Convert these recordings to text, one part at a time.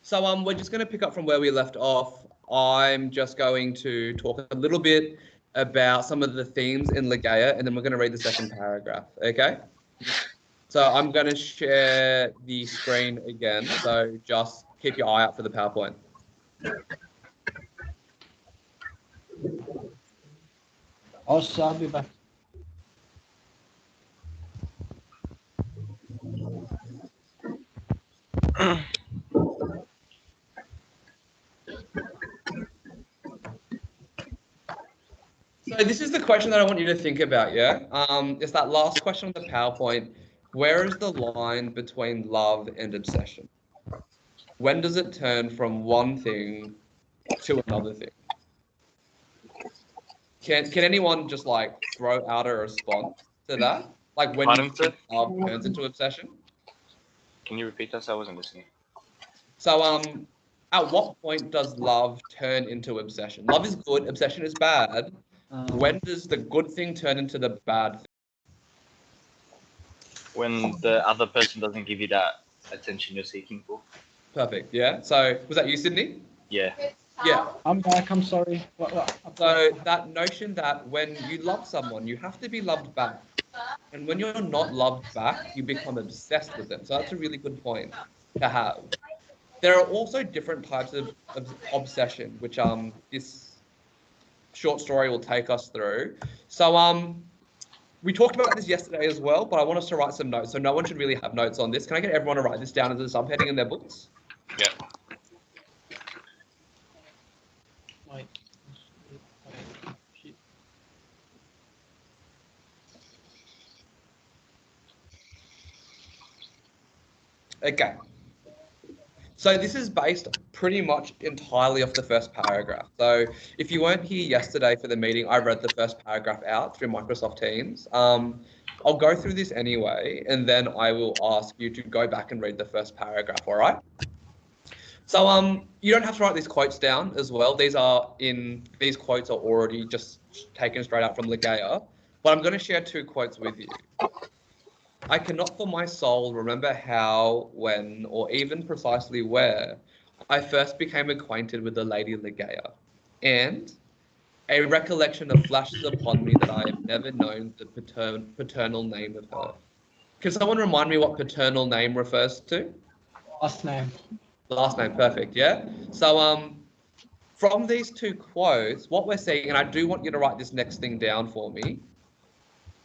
So we're just going to pick up from where we left off. I'm just going to talk a little bit about some of the themes in Ligeia, and then we're going to read the second paragraph, okay? So I'm going to share the screen again, so just keep your eye out for the PowerPoint. I'll be back. So this is the question that I want you to think about, yeah? It's that last question on the PowerPoint. Where is the line between love and obsession? When does it turn from one thing to another thing? Can anyone just like throw out a response to that? Like when you think love turns into obsession? Can you repeat that? So I wasn't listening. So at what point does love turn into obsession? Love is good, obsession is bad. When does the good thing turn into the bad thing? When the other person doesn't give you that attention you're seeking for. Perfect, yeah? So was that you, Sydney? Yeah. Yeah. I'm back, I'm sorry. What? So that notion that when you love someone, you have to be loved back. And when you're not loved back, you become obsessed with them. So that's a really good point to have. There are also different types of obsession, which this short story will take us through. So we talked about this yesterday as well, but I want us to write some notes. So no one should really have notes on this. Can I get everyone to write this down as a subheading in their books? Yeah. Wait. Okay. So this is based pretty much entirely off the first paragraph. So if you weren't here yesterday for the meeting, I read the first paragraph out through Microsoft Teams. I'll go through this anyway, and then I will ask you to go back and read the first paragraph, all right? So you don't have to write these quotes down as well. These quotes are already just taken straight out from Ligeia, but I'm going to share two quotes with you. I cannot for my soul remember how, when, or even precisely where I first became acquainted with the Lady Ligeia, and a recollection of flashes upon me that I have never known the paternal name of her. Can someone remind me what paternal name refers to? Last name. Last name, perfect, yeah? So from these two quotes, what we're seeing, and I do want you to write this next thing down for me,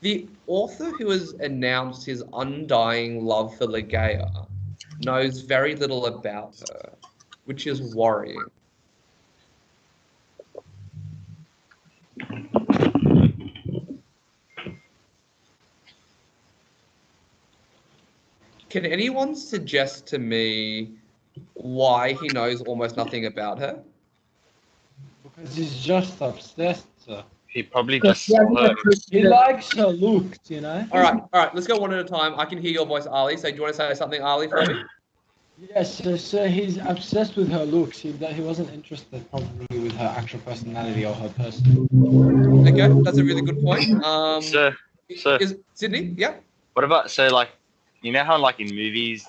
the author who has announced his undying love for Ligeia knows very little about her, which is worrying. Can anyone suggest to me why he knows almost nothing about her? Because he's just obsessed, sir. He probably just saw her. He likes her looks, you know? All right, let's go one at a time. I can hear your voice, Ali. So do you want to say something, Ali, for me? Yes, so he's obsessed with her looks. He wasn't interested probably with her actual personality or her person. Okay, that's a really good point. So is Sydney? Yeah. What about, so like, you know how like in movies,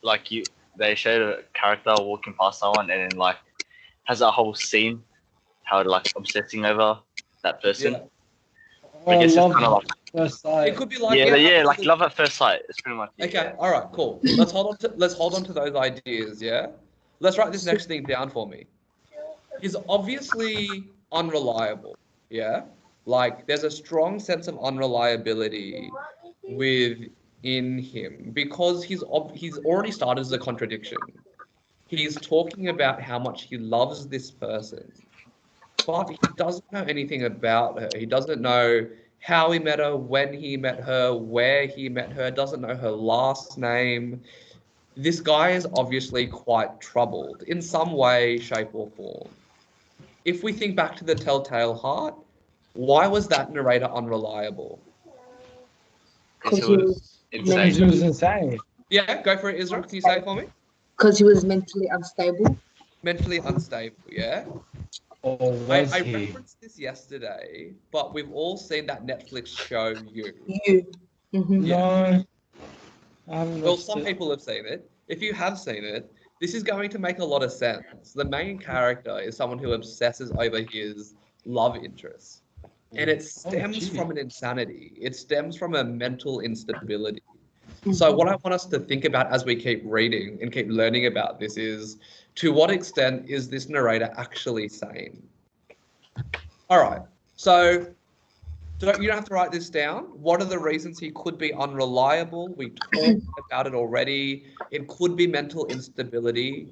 like they showed a character walking past someone and then like has a whole scene how like obsessing over that person. Yeah. I guess it's kind of like first sight. It could be like like love at first sight. It's pretty much okay. Yeah. All right, cool. Let's hold on to those ideas. Yeah. Let's write this next thing down for me. He's obviously unreliable. Yeah. Like there's a strong sense of unreliability within him because he's already started as a contradiction. He's talking about how much he loves this person, but he doesn't know anything about her. He doesn't know how he met her, when he met her, where he met her, doesn't know her last name. This guy is obviously quite troubled in some way, shape, or form. If we think back to the Telltale Heart, why was that narrator unreliable? Because he was insane. He was insane. Yeah, go for it, Isra. Can you say it for me? Because he was mentally unstable. Mentally unstable, yeah? Or was I he? referenced this yesterday, but we've all seen that Netflix show, You. Mm-hmm. Yeah. No. I haven't Well, watched some it. people have seen it. If you have seen it, this is going to make a lot of sense. The main character is someone who obsesses over his love interest. And it stems from an insanity. It stems from a mental instability. So what I want us to think about as we keep reading and keep learning about this is, to what extent is this narrator actually sane? All right. So you don't have to write this down. What are the reasons he could be unreliable? We talked about it already. It could be mental instability.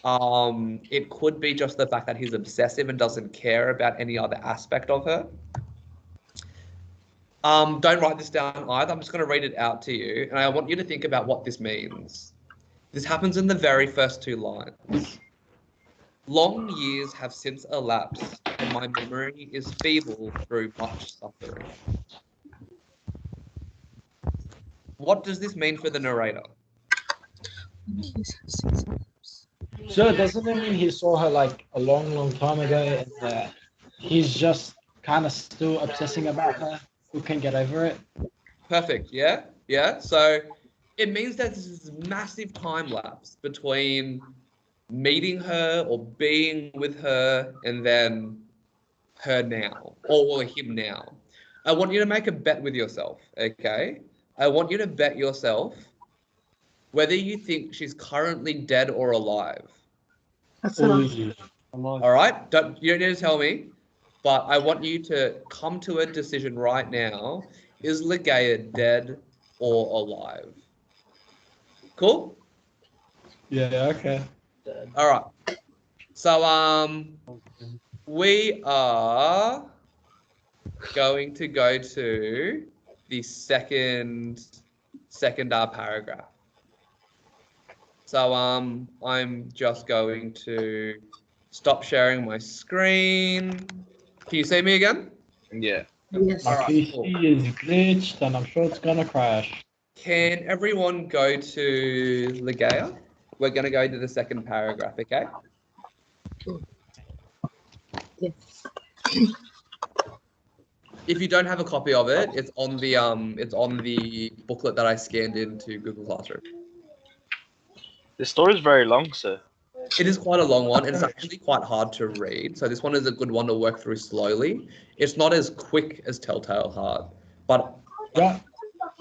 It could be just the fact that he's obsessive and doesn't care about any other aspect of her. Don't write this down either. I'm just going to read it out to you, and I want you to think about what this means. This happens in the very first 2 lines. Long years have since elapsed, and my memory is feeble through much suffering. What does this mean for the narrator? So doesn't it mean he saw her like a long time ago, and he's just kind of still obsessing about her? Who can get over it? Perfect. Yeah. So it means that this is massive time lapse between meeting her or being with her and then her now, or him now. I want you to make a bet with yourself, okay? I want you to bet yourself whether you think she's currently dead or alive. That's All right? You don't need to tell me, but I want you to come to a decision right now. Is Ligeia dead or alive? Cool? Yeah, okay. All right. So we are going to go to the second paragraph. So I'm just going to stop sharing my screen. Can you see me again? Yeah. Yes. My All right, PC cool. is glitched, and I'm sure it's gonna crash. Can everyone go to Ligeia? We're going to go to the second paragraph, okay? Yes. If you don't have a copy of it, it's on the booklet that I scanned into Google Classroom. The story is very long, sir. It is quite a long one, and it's actually quite hard to read. So this one is a good one to work through slowly. It's not as quick as Telltale Heart, but Yeah.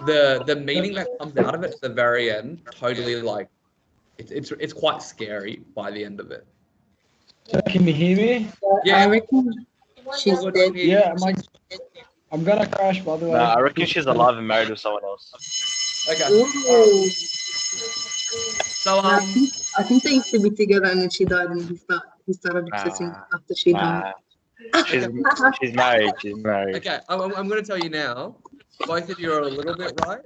the meaning that comes out of it at the very end, totally like, it's quite scary by the end of it. So can you hear me? Yeah. I reckon she's Good dead. to hear. Yeah, I'm gonna crash, by the way. Nah, I reckon she's alive and married with someone else. Okay. Ooh. So I think they used to be together, and then she died, and he started obsessing after she died. She's married. She's married. okay, I'm going to tell you now. Both of you are a little bit right,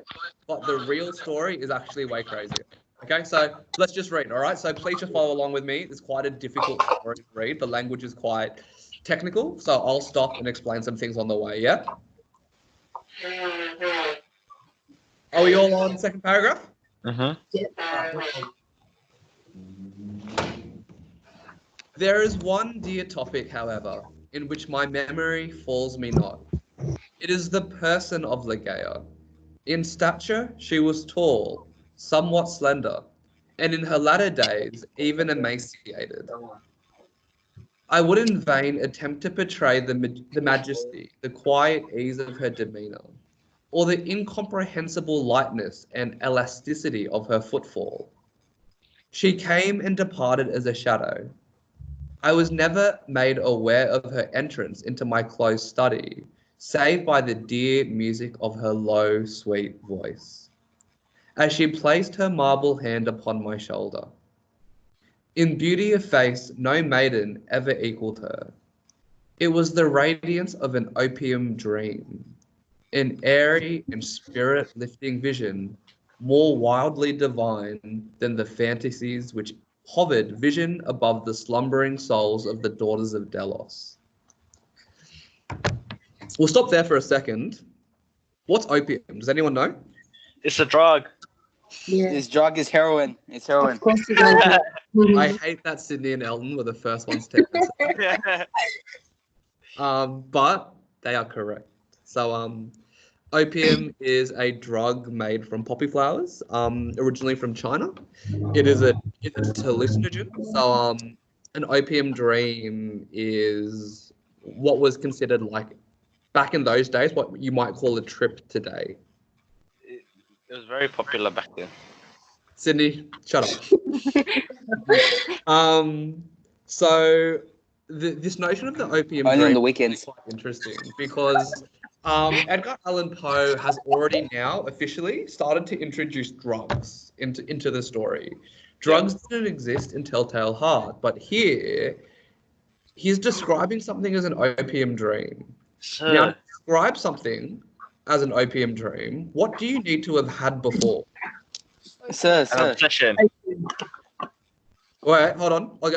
but the real story is actually way crazier. Okay, so let's just read. All right, so please just follow along with me. It's quite a difficult story to read. The language is quite technical, so I'll stop and explain some things on the way. Yeah. Are we all on second paragraph? There is one dear topic, however, in which my memory falls me not. It is the person of Ligeia. In stature, she was tall, somewhat slender, and in her latter days, even emaciated. I would in vain attempt to portray the majesty, the quiet ease of her demeanor, or the incomprehensible lightness and elasticity of her footfall. She came and departed as a shadow. I was never made aware of her entrance into my closed study, save by the dear music of her low, sweet voice, as she placed her marble hand upon my shoulder. In beauty of face, no maiden ever equaled her. It was the radiance of an opium dream, an airy and spirit-lifting vision, more wildly divine than the fantasies which hovered vision above the slumbering souls of the daughters of Delos. We'll stop there for a second. What's opium? Does anyone know? It's a drug. Yeah. This drug is heroin. It's heroin. Of course you guys know. I hate that Sydney and Elton were the first ones to answer. But they are correct. So Opium is a drug made from poppy flowers, originally from China. It's a hallucinogen. So, an opium dream is what was considered like back in those days, what you might call a trip today. It was very popular back then. Sydney, shut up. So this notion of the opium Only on dream the is weekends. quite interesting because Edgar Allan Poe has already now officially started to introduce drugs into the story. Drugs didn't exist in Telltale Heart, but here he's describing something as an opium dream. So, Now, to describe something as an opium dream, what do you need to have had before? Sir, an sir. obsession. Wait, hold on. I'll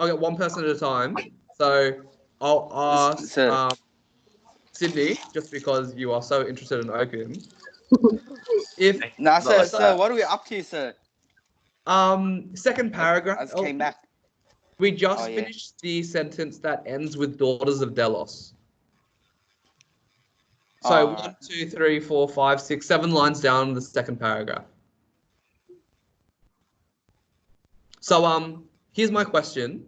get one person at a time. So I'll ask Sir. Sydney, just because you are so interested in opium. If Nah, Not sir, like sir. that. What are we up to, sir? second paragraph, I just came back. we just Oh, yeah. finished the sentence that ends with Daughters of Delos. So Oh, 1, 2, 3, 4, 5, 6, 7 lines down the second paragraph. So here's my question.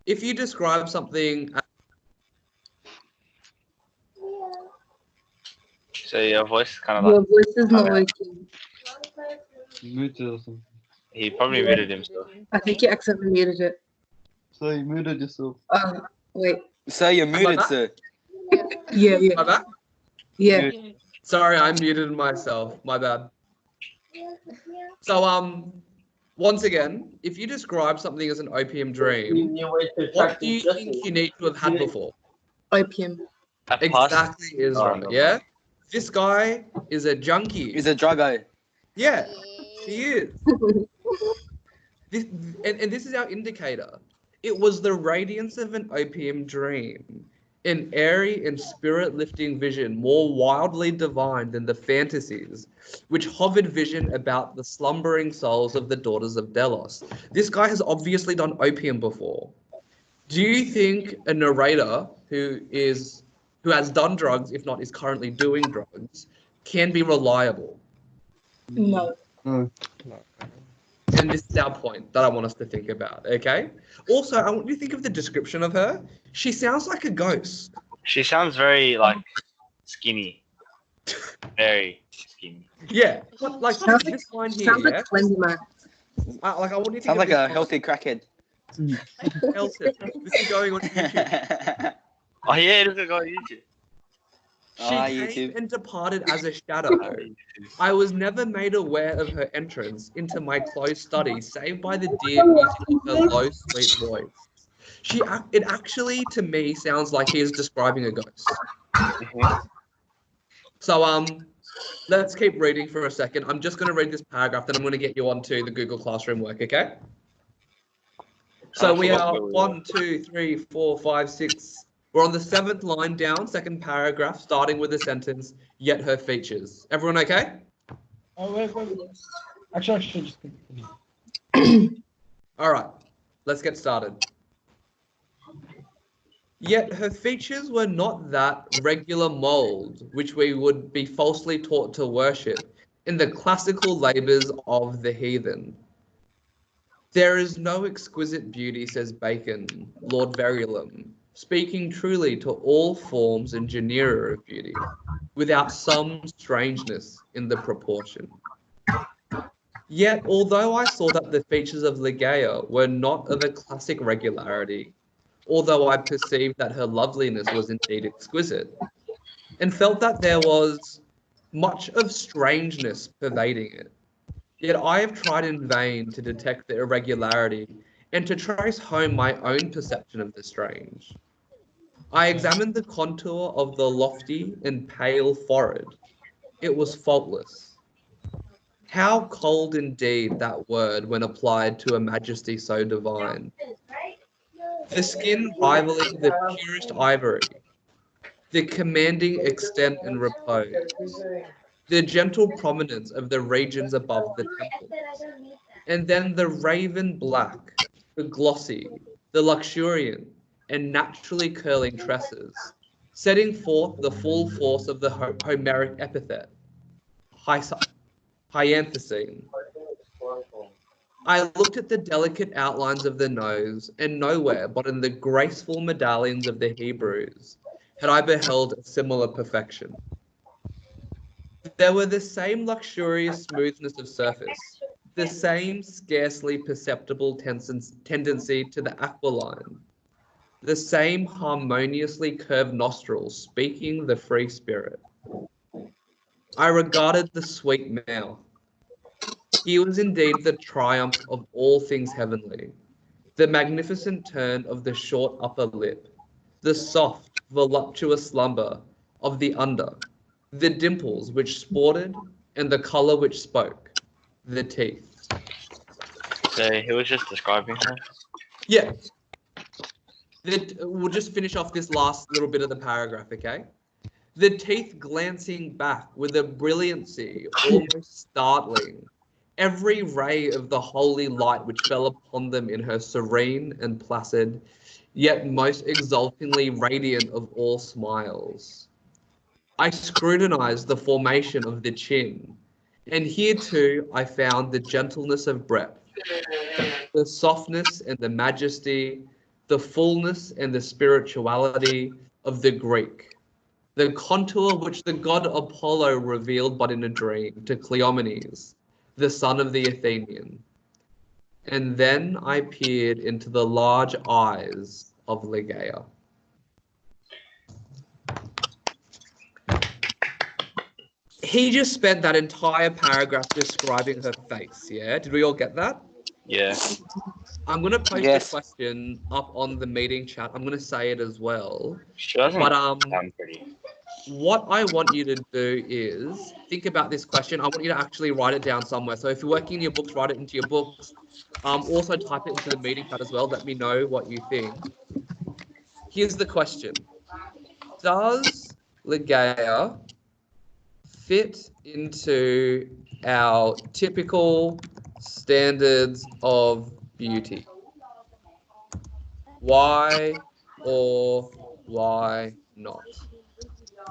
If you describe something So your voice kind of Your like voice is not working. Muted or something. he probably muted himself. I think you accidentally muted it. So you muted yourself. Wait. sir, you're muted, back? sir. Yeah, am I yeah, back? yeah. Sorry, I muted myself. My bad. So once again, if you describe something as an opium dream, what do you think you need to have had before? Opium. A past- Exactly is Oh, right. no. Yeah. This guy is a junkie. He's a druggo. Yeah, he is. This and this is our indicator. It was the radiance of an opium dream, an airy and spirit-lifting vision more wildly divine than the fantasies, which hovered vision about the slumbering souls of the daughters of Delos. This guy has obviously done opium before. Do you think a narrator who has done drugs, if not is currently doing drugs, can be reliable? No. No. And this is our point that I want us to think about, okay? Also, I want you to think of the description of her. She sounds like a ghost. She sounds very like skinny. Very skinny. Yeah, but like Sounds this line here, Sounds yeah? like Slender Man. Like I want you to think Sounds of like this a line. healthy crackhead. Elton. This is going on YouTube. Oh yeah, look at God YouTube. She Ah, came YouTube. and departed as a shadow. I was never made aware of her entrance into my closed study, save by the dear music of her low, sweet voice. It actually, to me, sounds like he is describing a ghost. So, let's keep reading for a second. I'm just going to read this paragraph, then I'm going to get you onto the Google Classroom work, okay? So we are 1, 2, 3, 4, 5, 6. We're on the 7th line down, second paragraph, starting with the sentence, yet her features. Everyone okay? Oh, wait. Actually, I should just continue. All right, let's get started. Yet her features were not that regular mold which we would be falsely taught to worship in the classical labours of the heathen. There is no exquisite beauty, says Bacon, Lord Verulam, speaking truly to all forms and genera of beauty, without some strangeness in the proportion. Yet, although I saw that the features of Ligeia were not of a classic regularity, although I perceived that her loveliness was indeed exquisite, and felt that there was much of strangeness pervading it, yet I have tried in vain to detect the irregularity and to trace home my own perception of the strange. I examined the contour of the lofty and pale forehead. It was faultless. How cold indeed that word when applied to a majesty so divine. The skin rivaling the purest ivory, the commanding extent and repose, the gentle prominence of the regions above the temples, and then the raven black, the glossy, the luxuriant, and naturally curling tresses, setting forth the full force of the Homeric epithet, hyanthusine. I looked at the delicate outlines of the nose, and nowhere but in the graceful medallions of the Hebrews had I beheld a similar perfection. There were the same luxurious smoothness of surface, the same scarcely perceptible tendency to the aquiline, the same harmoniously curved nostrils speaking the free spirit. I regarded the sweet mouth. He was indeed the triumph of all things heavenly, the magnificent turn of the short upper lip, the soft, voluptuous slumber of the under, the dimples which sported, and the color which spoke, the teeth. So he was just describing her. Yeah. We'll just finish off this last little bit of the paragraph, okay? The teeth glancing back with a brilliancy almost startling, every ray of the holy light which fell upon them in her serene and placid, yet most exultingly radiant of all smiles. I scrutinized the formation of the chin, and here too I found the gentleness of breadth, the softness and the majesty, the fullness and the spirituality of the Greek, the contour which the god Apollo revealed but in a dream to Cleomenes, the son of the Athenian. And then I peered into the large eyes of Ligeia. He just spent that entire paragraph describing her face, yeah? Did we all get that? Yeah. I'm going to post Yes. a question up on the meeting chat. I'm going to say it as well. She doesn't But sound pretty. what I want you to do is think about this question. I want you to actually write it down somewhere. So if you're working in your books, write it into your books. Also type it into the meeting chat as well. Let me know what you think. Here's the question. Does Ligeia fit into our typical standards of beauty? Why or why not?